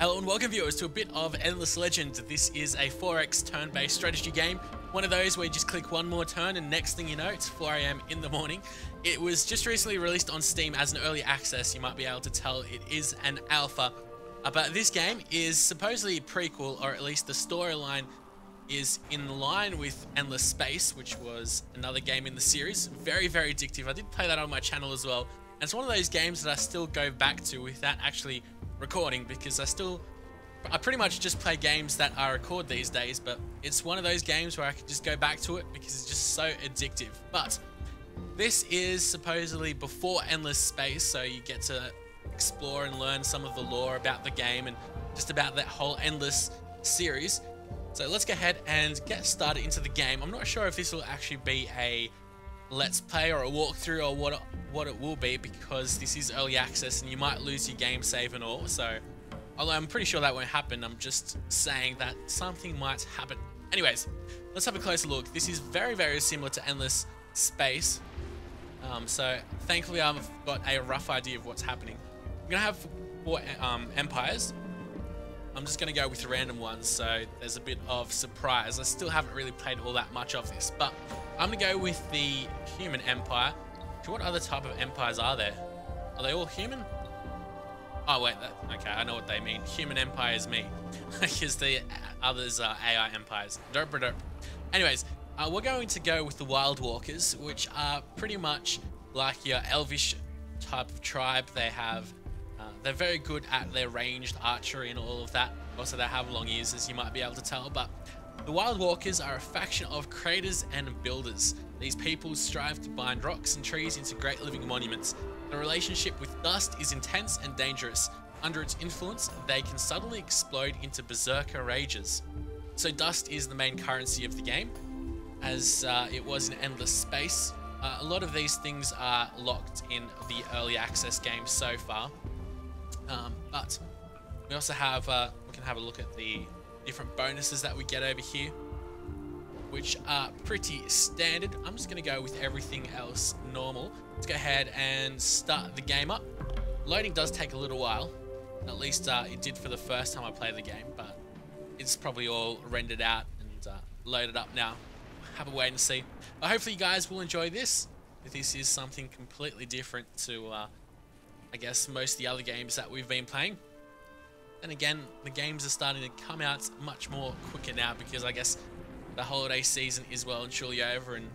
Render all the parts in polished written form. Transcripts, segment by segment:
Hello and welcome viewers to a bit of Endless Legend. This is a 4x turn-based strategy game. One of those where you just click one more turn and next thing you know, it's 4 AM in the morning. It was just recently released on Steam as an early access. You might be able to tell it is an alpha. But this game is supposedly a prequel, or at least the storyline is in line with Endless Space, which was another game in the series. Very, very addictive. I did play that on my channel as well. And it's one of those games that I still go back to without actually recording, because I pretty much just play games that I record these days, but it's one of those games where I can just go back to it because it's just so addictive. But this is supposedly before Endless Space, so you get to explore and learn some of the lore about the game and just about that whole Endless series. So let's go ahead and get started into the game. I'm not sure if this will actually be a let's play or a walkthrough or what it will be, because this is early access and you might lose your game save and all. So although I'm pretty sure that won't happen, I'm just saying that something might happen. Anyways, let's have a closer look. This is very, very similar to Endless Space. So thankfully I've got a rough idea of what's happening. I'm gonna have 4 empires. I'm just gonna go with random ones, so there's a bit of surprise. I still haven't really played all that much of this, but I'm gonna go with the human empire. What other type of empires are there? Are they all human? Oh wait, okay, I know what they mean. Human empire is me, because the others are AI empires. Derp. Anyways, we're going to go with the Wildwalkers, which are pretty much like your elvish type of tribe. They're very good at their ranged archery and all of that. Also, they have long ears, as you might be able to tell. But the Wildwalkers are a faction of creators and builders. These people strive to bind rocks and trees into great living monuments. The relationship with dust is intense and dangerous. Under its influence, they can suddenly explode into berserker rages. So dust is the main currency of the game, as it was in Endless Space. A lot of these things are locked in the early access game so far. But we also have, we can have a look at the different bonuses that we get over here, which are pretty standard. I'm just going to go with everything else normal. Let's go ahead and start the game up. Loading does take a little while. At least it did for the first time I played the game, but it's probably all rendered out and loaded up now. Have a wait and see. Hopefully you guys will enjoy this. This is something completely different to I guess most of the other games that we've been playing. And again, the games are starting to come out much more quicker now, because I guess the holiday season is well and truly over and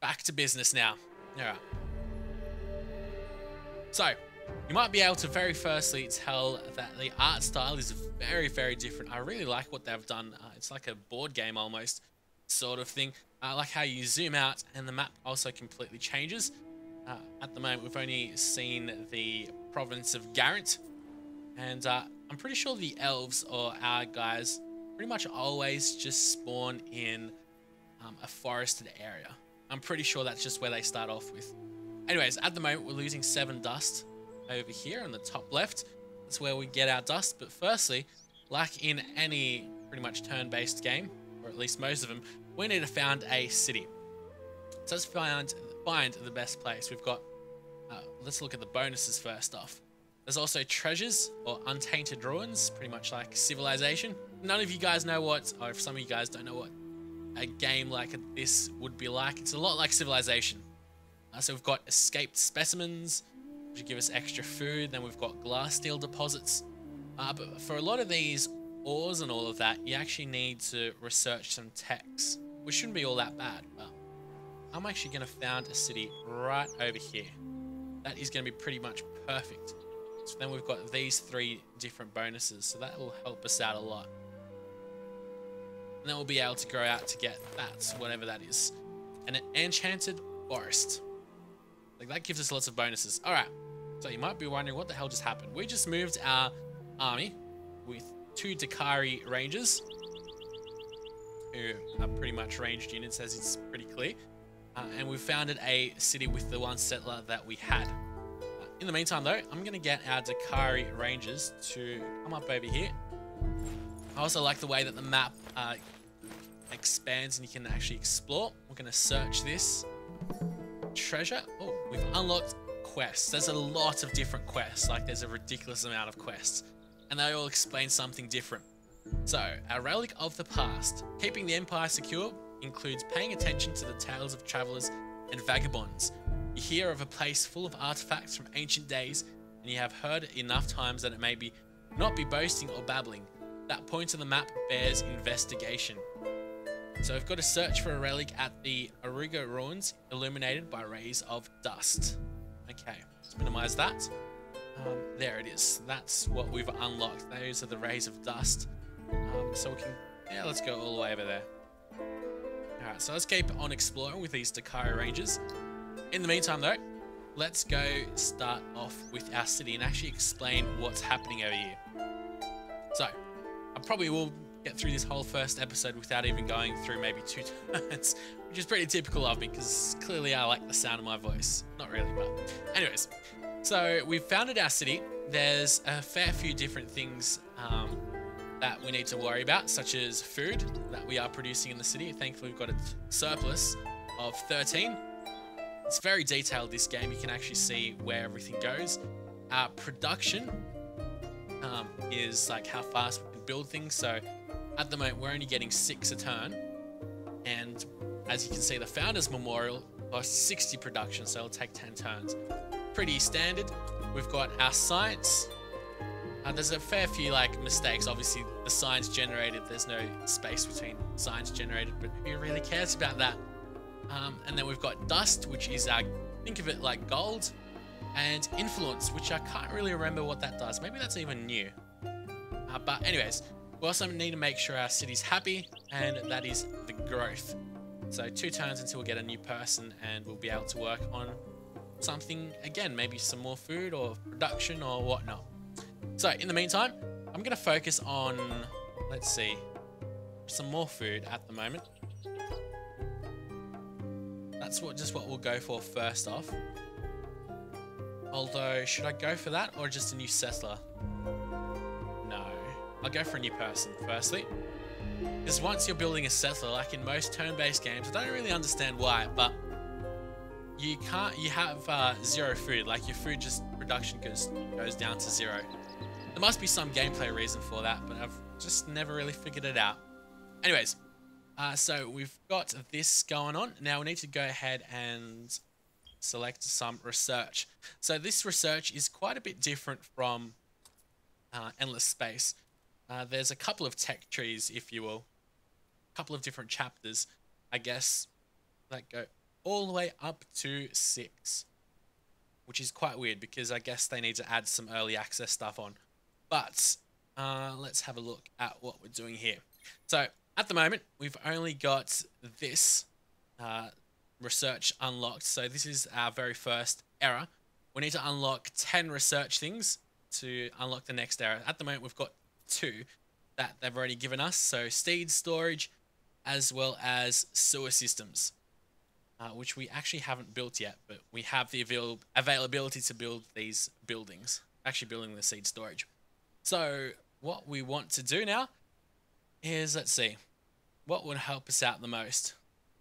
back to business now. Alright. So, you might be able to very firstly tell that the art style is very, very different. I really like what they've done. It's like a board game almost sort of thing. I like how you zoom out and the map also completely changes. At the moment, we've only seen the province of Garant, and I'm pretty sure the elves, or our guys, pretty much always just spawn in a forested area. I'm pretty sure that's just where they start off with. Anyways, at the moment, we're losing 7 dust over here on the top left. That's where we get our dust. But firstly, like in any pretty much turn-based game, or at least most of them, we need to find a city. So let's find the best place. We've got, let's look at the bonuses first off. There's also treasures, or untainted ruins, pretty much like Civilization. None of you guys know what, or if some of you guys don't know what a game like this would be like, it's a lot like Civilization. So we've got escaped specimens, which give us extra food. Then we've got glass steel deposits. But for a lot of these ores and all of that, you actually need to research some techs, which shouldn't be all that bad. But I'm actually going to found a city right over here. That is going to be pretty much perfect. So then we've got these 3 different bonuses, so that will help us out a lot. And then we'll be able to grow out to get that, whatever that is. And an enchanted forest. Like, that gives us lots of bonuses. Alright, so you might be wondering what the hell just happened. We just moved our army with 2 Dakari rangers, who are pretty much ranged units, as it's pretty clear. And we've founded a city with the 1 settler that we had. In the meantime though, I'm going to get our Dakari rangers to come up over here. I also like the way that the map expands and you can actually explore. We're going to search this treasure. Oh, we've unlocked quests. There's a lot of different quests. Like, there's a ridiculous amount of quests. and they all explain something different. So, a relic of the past. Keeping the empire secure includes paying attention to the tales of travelers and vagabonds. You hear of a place full of artifacts from ancient days, and you have heard it enough times that it may be not be boasting or babbling. That point on the map bears investigation. So we've got to search for a relic at the Origo ruins, illuminated by rays of dust. Okay, let's minimize that. There it is. That's what we've unlocked. Those are the rays of dust. So we can, yeah, let's go all the way over there. Alright, so let's keep on exploring with these Dakari ranges. In the meantime though, let's go start off with our city and actually explain what's happening over here. So, I probably will get through this whole first episode without even going through maybe 2 turns, which is pretty typical of me because clearly I like the sound of my voice. Not really, but anyways. So, we've founded our city. There's a fair few different things that we need to worry about, such as food that we are producing in the city. Thankfully, we've got a surplus of 13. It's very detailed, this game. You can actually see where everything goes. Our production is like how fast we can build things. So at the moment, we're only getting 6 a turn. And as you can see, the Founders Memorial costs 60 production, so it'll take 10 turns. Pretty standard. We've got our science. There's a fair few like mistakes. Obviously, the science generated, there's no space between science generated, but who really cares about that? And then we've got dust, which is think of it like gold, and influence, which I can't really remember what that does. Maybe that's even new. But anyways, we also need to make sure our city's happy, and that is the growth. So 2 turns until we get a new person, and we'll be able to work on something again, maybe some more food or production or whatnot. So in the meantime, I'm going to focus on, let's see, some more food at the moment. That's just what we'll go for first off. Although, should I go for that or just a new settler? No, I'll go for a new person firstly. Because once you're building a settler, like in most turn-based games, I don't really understand why, but you have 0 food. Like your food production goes down to 0. There must be some gameplay reason for that, but I've just never really figured it out. Anyways, so we've got this going on. Now we need to go ahead and select some research. So this research is quite a bit different from Endless Space. There's a couple of tech trees, if you will. A couple of different chapters, I guess, that go all the way up to 6. Which is quite weird because I guess they need to add some early access stuff on. But let's have a look at what we're doing here. So at the moment, we've only got this research unlocked. So this is our very first era. We need to unlock 10 research things to unlock the next era. At the moment, we've got 2 that they've already given us. So seed storage as well as sewer systems, which we actually haven't built yet, but we have the availability to build these buildings, actually building the seed storage. So what we want to do now is, let's see, what would help us out the most?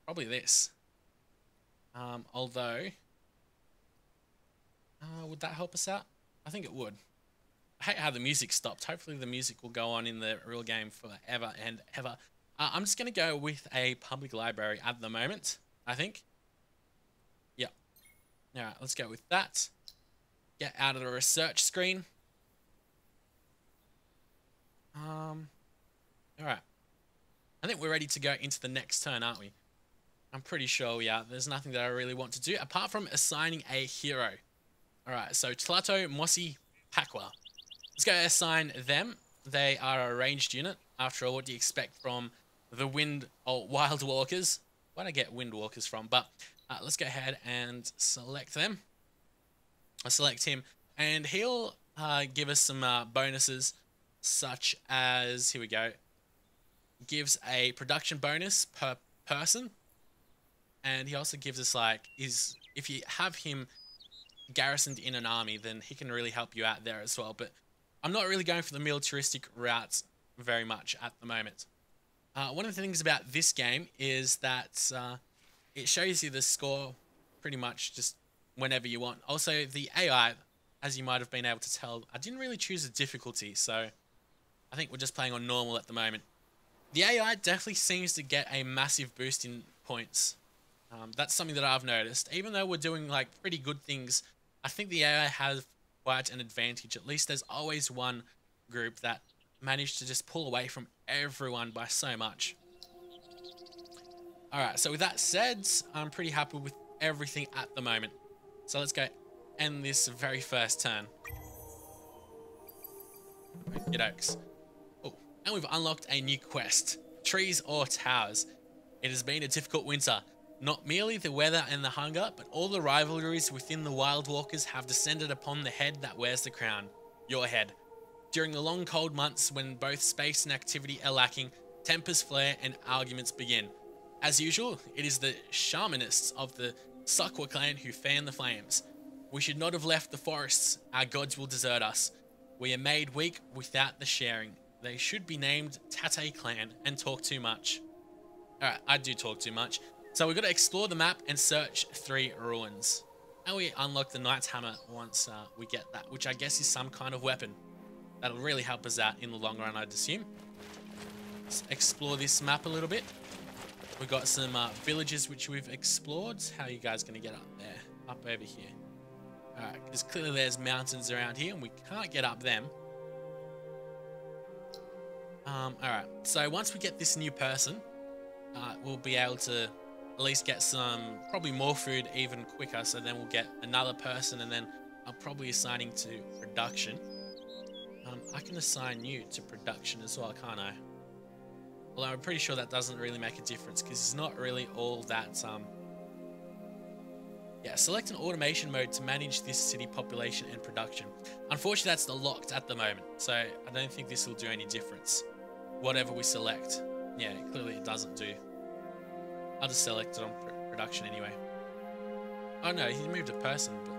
Probably this. Although, would that help us out? I think it would. I hate how the music stopped. Hopefully the music will go on in the real game forever and ever. I'm just going to go with a public library at the moment, I think. Yep. Alright, let's go with that. Get out of the research screen. Alright. I think we're ready to go into the next turn, aren't we? I'm pretty sure we are. There's nothing that I really want to do apart from assigning a hero. Alright, so Tlato, Mossy, Pakwa. Let's go assign them. They are a ranged unit. After all, what do you expect from the Wildwalkers? Where'd I get Windwalkers from? But let's go ahead and select them. I'll select him. And he'll give us some bonuses, such as, here we go, gives a production bonus per person. And he also gives us, like, if you have him garrisoned in an army, then he can really help you out there as well. But I'm not really going for the militaristic route very much at the moment. One of the things about this game is that it shows you the score pretty much just whenever you want. Also, the AI as you might have been able to tell, I didn't really choose a difficulty, so I think we're just playing on normal at the moment. The AI definitely seems to get a massive boost in points. That's something that I've noticed. Even though we're doing like pretty good things, I think the AI has quite an advantage. At least there's always one group that managed to just pull away from everyone by so much. Alright, so with that said, I'm pretty happy with everything at the moment. So let's go end this very first turn. Okey-dokes. Oh, and we've unlocked a new quest. Trees or towers. It has been a difficult winter. Not merely the weather and the hunger, but all the rivalries within the Wildwalkers have descended upon the head that wears the crown. Your head. During the long cold months when both space and activity are lacking, tempers flare and arguments begin. As usual, it is the shamanists of the Sakwa clan who fan the flames. We should not have left the forests. Our gods will desert us. We are made weak without the sharing. They should be named Tate clan and talk too much. Alright, I do talk too much. So we've got to explore the map and search 3 ruins. And we unlock the Knight's Hammer once we get that, which I guess is some kind of weapon. That'll really help us out in the long run, I'd assume. Let's explore this map a little bit. We've got some villages which we've explored. How are you guys going to get up there? Up over here. Alright, because clearly there's mountains around here and we can't get up them. Alright, so once we get this new person, we'll be able to at least get some, probably more food even quicker. So then we'll get another person and then I'm probably assigning to production. I can assign you to production as well, can't I? Although I'm pretty sure that doesn't really make a difference because it's not really all that, yeah, select an automation mode to manage this city population and production. Unfortunately, that's locked at the moment, so I don't think this will do any difference. Whatever we select. Yeah, clearly it doesn't do. I'll just select it on production anyway. Oh no, he moved a person, but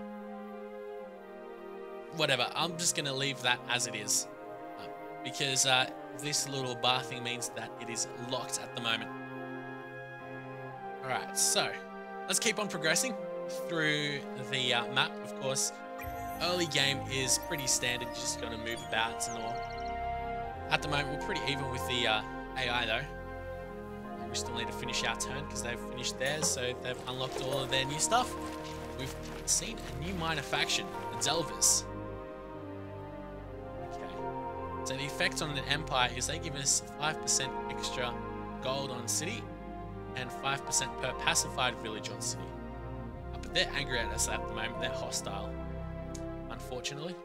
whatever. I'm just going to leave that as it is. Because this little bar thing means that it is locked at the moment. Alright, so let's keep on progressing through the map. Of course, early game is pretty standard. You just got to move about and all. At the moment, we're pretty even with the AI though. We still need to finish our turn because they've finished theirs, so they've unlocked all of their new stuff. We've seen a new minor faction, the Delvers. Okay. So the effect on an empire is they give us 5% extra gold on city and 5% per pacified village on city. But they're angry at us at the moment. They're hostile, unfortunately.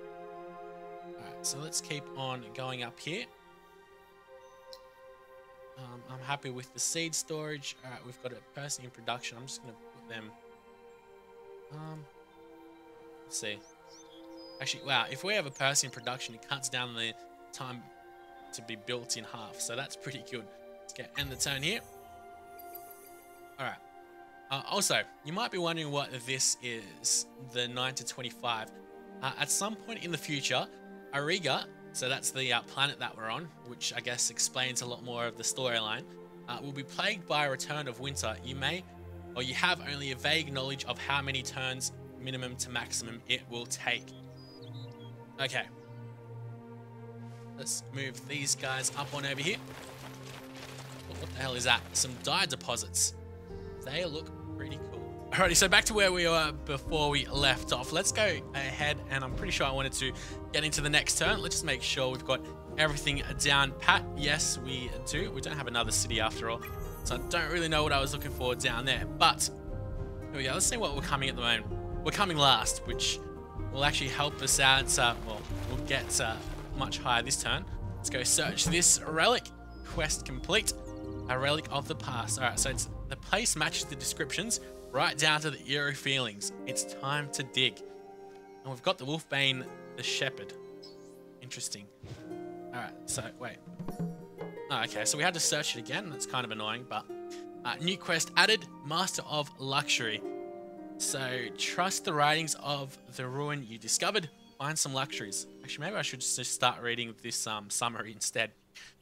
Alright, so let's keep on going up here. I'm happy with the seed storage. Alright, we've got a person in production. I'm just going to put them... let's see. Actually, wow, if we have a person in production, it cuts down the time to be built in half. So that's pretty good. Let's get end the turn here. Alright. Also, you might be wondering what this is, the 9 to 25. At some point in the future, Ariga, so that's the planet that we're on, which I guess explains a lot more of the storyline, will be plagued by a return of winter. You may, or you have only a vague knowledge of how many turns, minimum to maximum, it will take. Okay. Let's move these guys up on over here. What the hell is that? Some dye deposits. They look pretty cool. Alrighty, so back to where we were before we left off. Let's go ahead, and I'm pretty sure I wanted to get into the next turn. Let's just make sure we've got everything down pat. Yes, we do. We don't have another city after all, so I don't really know what I was looking for down there. But here we go. Let's see what we're coming at the moment. We're coming last, which will actually help us out. Well, we'll get much higher this turn. Let's go search this relic. Quest complete. A relic of the past. Alright, so it's the place matches the descriptions right down to the eerie feelings. It's time to dig. And we've got the Wolfbane, the Shepherd. Interesting. Alright, so wait. Oh, okay, so we had to search it again. That's kind of annoying, but new quest added, Master of Luxury. So trust the writings of the ruin you discovered. Find some luxuries. Actually, maybe I should just start reading this summary instead.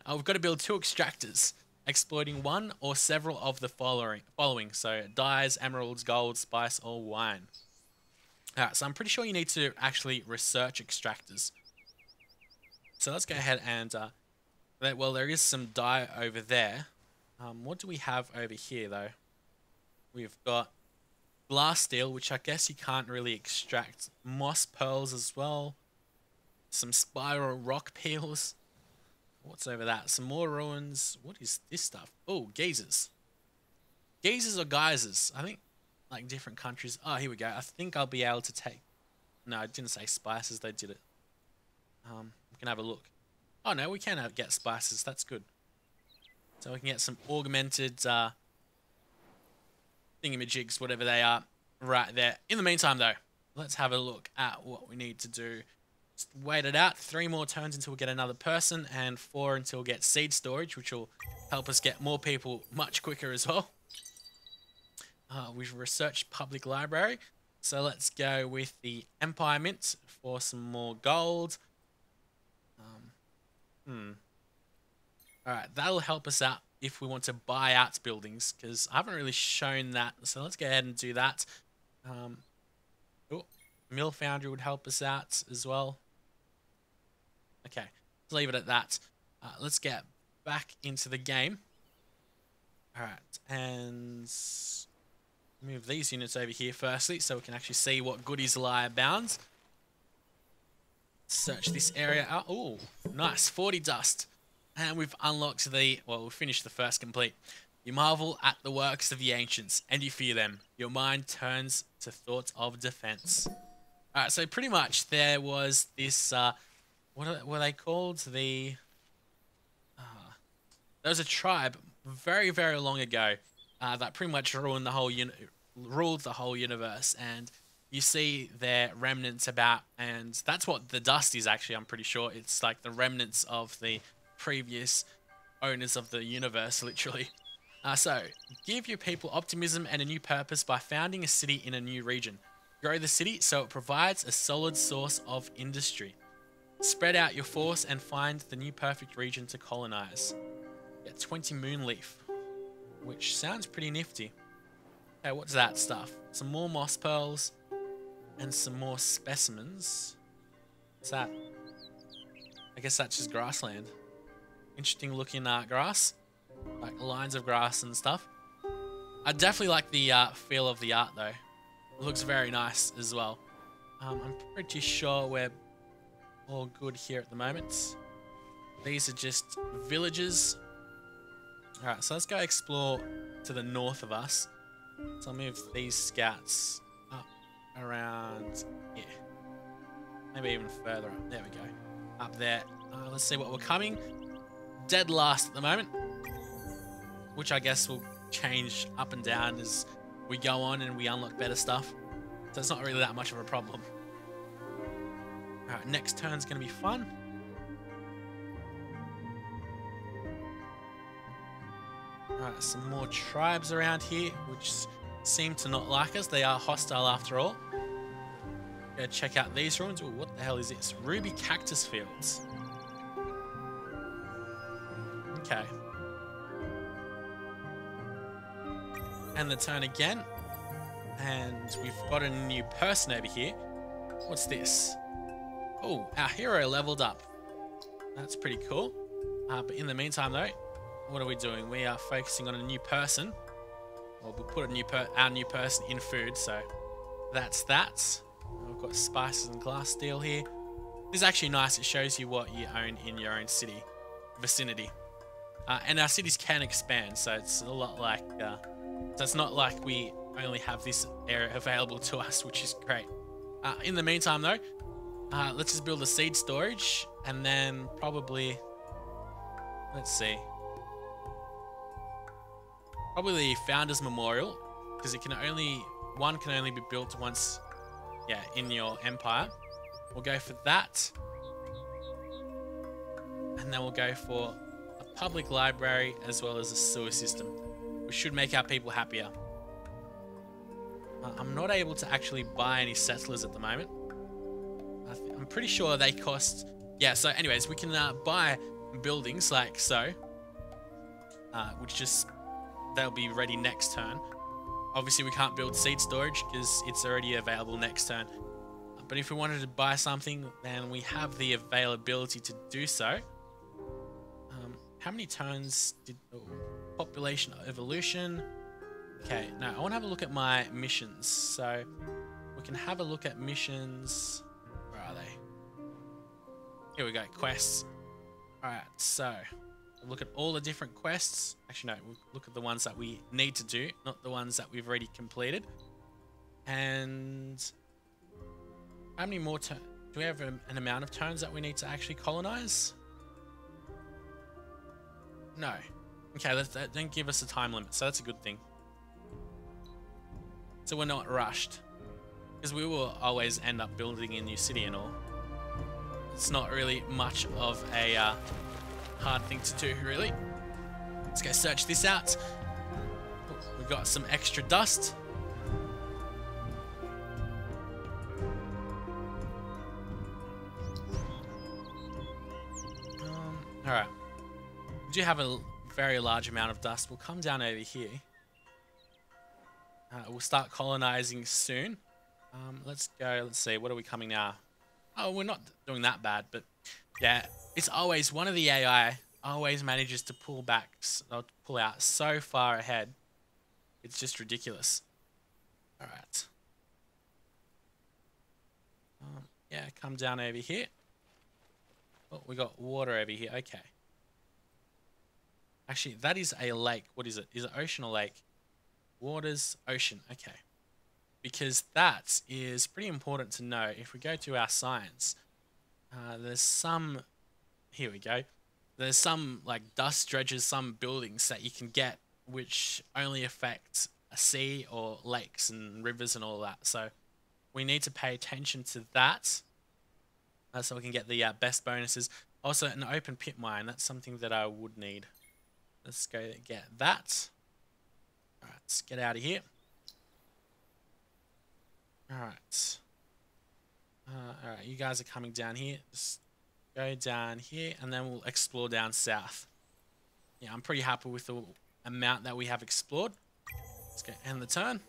We've got to build 2 extractors, exploiting one or several of the following. So dyes, emeralds, gold, spice, or wine. Alright, so I'm pretty sure you need to actually research extractors. So let's go ahead and, well, there is some dye over there. What do we have over here, though? We've got glass steel, which I guess you can't really extract. Moss pearls as well. Some spiral rock peels. What's over that? Some more ruins. What is this stuff? Oh, geysers. Geysers or geysers? I think, like, different countries. Oh, here we go. I think I'll be able to take... No, I didn't say spices. They did it. We can have a look. Oh, no, we can get spices. That's good. So we can get some augmented thingamajigs, whatever they are, right there. In the meantime, though, let's have a look at what we need to do. Just wait it out. 3 more turns until we get another person, and 4 until we get seed storage, which will help us get more people much quicker as well. We've researched public library, so let's go with the Empire Mint for some more gold. Alright, that'll help us out if we want to buy out buildings, because I haven't really shown that, so let's go ahead and do that. Oh, Mill Foundry would help us out as well. Okay, let's leave it at that. Let's get back into the game. Alright, and move these units over here firstly, so we can actually see what goodies lie abound. Search this area out. Oh, nice, 40 dust. And we've unlocked the, well, we've finished the first complete. You marvel at the works of the ancients, and you fear them. Your mind turns to thoughts of defense. Alright, so pretty much there was this, what were they called? There was a tribe very, very long ago that pretty much ruled the whole universe, and you see their remnants about, and that's what the dust is actually, I'm pretty sure. It's like the remnants of the previous owners of the universe, literally. So, give your people optimism and a new purpose by founding a city in a new region. Grow the city so it provides a solid source of industry. Spread out your force and find the new perfect region to colonize. Get 20 moonleaf, which sounds pretty nifty. Okay, what's that stuff? Some more moss pearls and some more specimens. What's that? I guess that's just grassland. Interesting looking grass, like lines of grass and stuff. I definitely like the feel of the art though. It looks very nice as well. I'm pretty sure we're all good here at the moment. These are just villages. Alright, so let's go explore to the north of us. So I'll move these scouts up around here. Maybe even further up. There we go. Up there. Let's see what we're coming. Dead last at the moment, which I guess will change up and down as we go on and we unlock better stuff. So it's not really that much of a problem. Alright, next turn's going to be fun. Alright, some more tribes around here, which seem to not like us. They are hostile after all. Go check out these ruins. Ooh, what the hell is this? Ruby cactus fields. Okay. And the turn again. And we've got a new person over here. What's this? Oh, our hero leveled up. That's pretty cool. But in the meantime though, what are we doing? We are focusing on a new person. Well, we'll put our new person in food, so that's that. We've got spices and glass steel here. This is actually nice. It shows you what you own in your own city, vicinity. And our cities can expand, so it's a lot like... so it's not like we only have this area available to us, which is great. In the meantime, though, let's just build a seed storage, and then probably... Let's see. Probably the Founders Memorial, because one can only be built once, yeah, in your empire. We'll go for that. And then we'll go for a public library as well as a sewer system, which should make our people happier. I'm not able to actually buy any settlers at the moment. I'm pretty sure they cost... Yeah, so anyways, we can buy buildings like so, which just... They'll be ready next turn. Obviously, we can't build seed storage because it's already available next turn. But if we wanted to buy something, then we have the availability to do so. How many turns did... Oh, population evolution. Okay, now I want to have a look at my missions. So we can have a look at missions. Where are they? Here we go, quests. Alright, so look at all the different quests. Actually, no, we'll look at the ones that we need to do, not the ones that we've already completed. And how many more turns? Do we have an amount of turns that we need to actually colonize? No. Okay, that didn't give us a time limit, so that's a good thing. So we're not rushed. Because we will always end up building a new city and all. It's not really much of a hard thing to do, really. Let's go search this out. Oh, we've got some extra dust. Alright. We do have a very large amount of dust. We'll come down over here. We'll start colonizing soon. Let's go. Let's see. What are we coming now? Oh, we're not doing that bad, but yeah, it's always one of the AI always manages to pull out so far ahead. It's just ridiculous. All right. Yeah, come down over here. Oh, we got water over here. Okay. Actually, that is a lake. What is it? Is it ocean or lake? Waters, ocean. Okay. Because that is pretty important to know. If we go to our science, there's some... Here we go. There's some like dust dredges, some buildings that you can get which only affect a sea or lakes and rivers and all that. So we need to pay attention to that so we can get the best bonuses. Also, an open pit mine. That's something that I would need. Let's go get that. Alright, let's get out of here. Alright. Alright, you guys are coming down here. Just go down here and then we'll explore down south. Yeah, I'm pretty happy with the amount that we have explored. Let's go end the turn.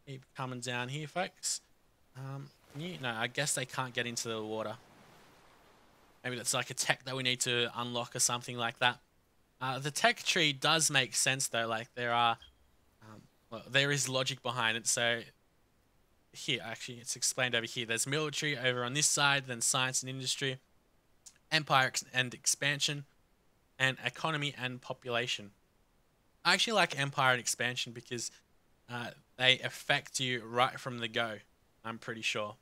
Keep coming down here, folks. No, I guess they can't get into the water. Maybe that's like a tech that we need to unlock or something like that. The tech tree does make sense though. Like there are, well, there is logic behind it. So here, actually, it's explained over here. There's military over on this side, then science and industry, empire and expansion, and economy and population. I actually like empire and expansion because they affect you right from the go. I'm pretty sure.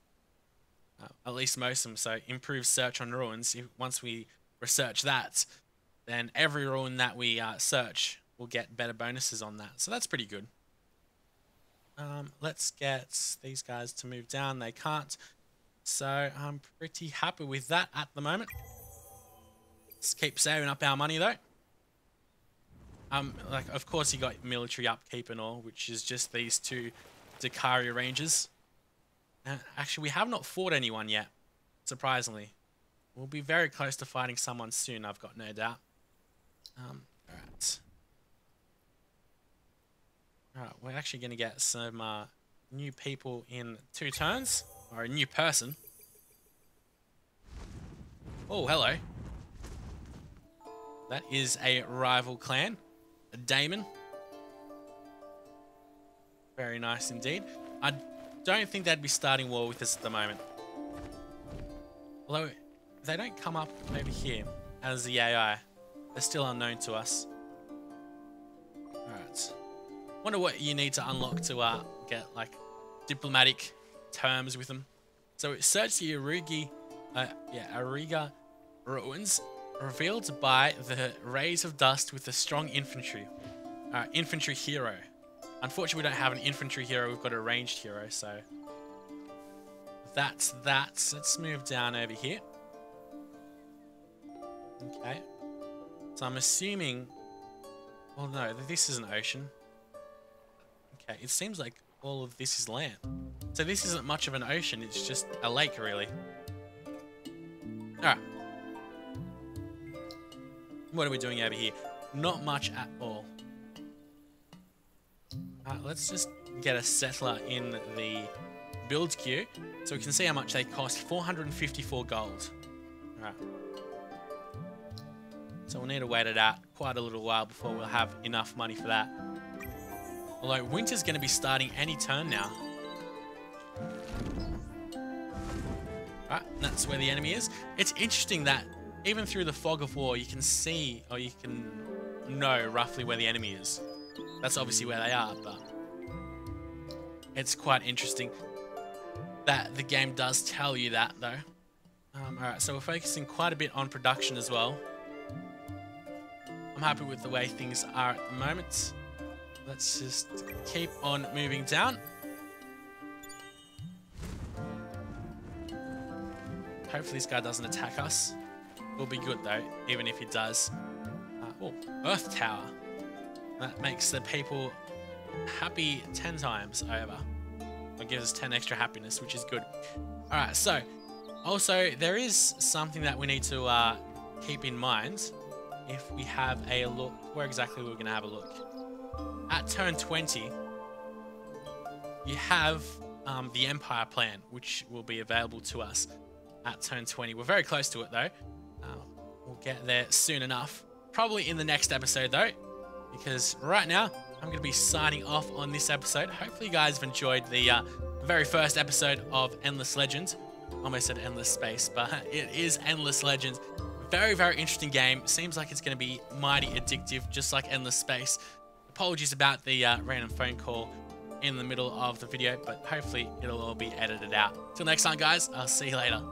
At least most of them. So improve search on ruins. Once we research that, then every ruin that we search will get better bonuses on that. So that's pretty good. Let's get these guys to move down. They can't. So I'm pretty happy with that at the moment. Let's keep saving up our money though. Like of course you got military upkeep and all, which is just these two Dakari Rangers. Actually, we have not fought anyone yet, surprisingly. We'll be very close to fighting someone soon, I've got no doubt. Alright. Alright, we're actually going to get some new people in 2 turns, or a new person. Oh, hello. That is a rival clan, a Damon. Very nice indeed. I don't think they'd be starting war with us at the moment. Although, they don't come up over here as the AI. They're still unknown to us. Alright. Wonder what you need to unlock to get, like, diplomatic terms with them. So, search the Ariga ruins revealed by the rays of dust with a strong infantry. Infantry hero. Unfortunately, we don't have an infantry hero. We've got a ranged hero, so that's that. Let's move down over here. Okay. So I'm assuming... Well, no, this is an ocean. Okay, it seems like all of this is land. So this isn't much of an ocean. It's just a lake, really. Alright. What are we doing over here? Not much at all. Let's just get a settler in the build queue so we can see how much they cost. 454 gold. Alright. So we'll need to wait it out quite a little while before we'll have enough money for that. Although winter's going to be starting any turn now. Alright, that's where the enemy is. It's interesting that even through the fog of war, you can see, or you can know roughly where the enemy is. That's obviously where they are, but it's quite interesting that the game does tell you that, though. Alright, so we're focusing quite a bit on production as well. I'm happy with the way things are at the moment. Let's just keep on moving down. Hopefully this guy doesn't attack us. Will be good though, even if he does. Oh, Earth Tower. That makes the people happy 10 times over. It gives us 10 extra happiness, which is good. Alright, so also there is something that we need to keep in mind if we have a look. Where exactly we're going to have a look? At turn 20, you have the Empire plan, which will be available to us at turn 20. We're very close to it though. We'll get there soon enough. Probably in the next episode though, because right now I'm going to be signing off on this episode. Hopefully you guys have enjoyed the very first episode of Endless Legends. Almost said Endless Space, but it is Endless Legends. Very, very interesting game. Seems like it's going to be mighty addictive, just like Endless Space. Apologies about the random phone call in the middle of the video, but hopefully it'll all be edited out. Till next time, guys, I'll see you later.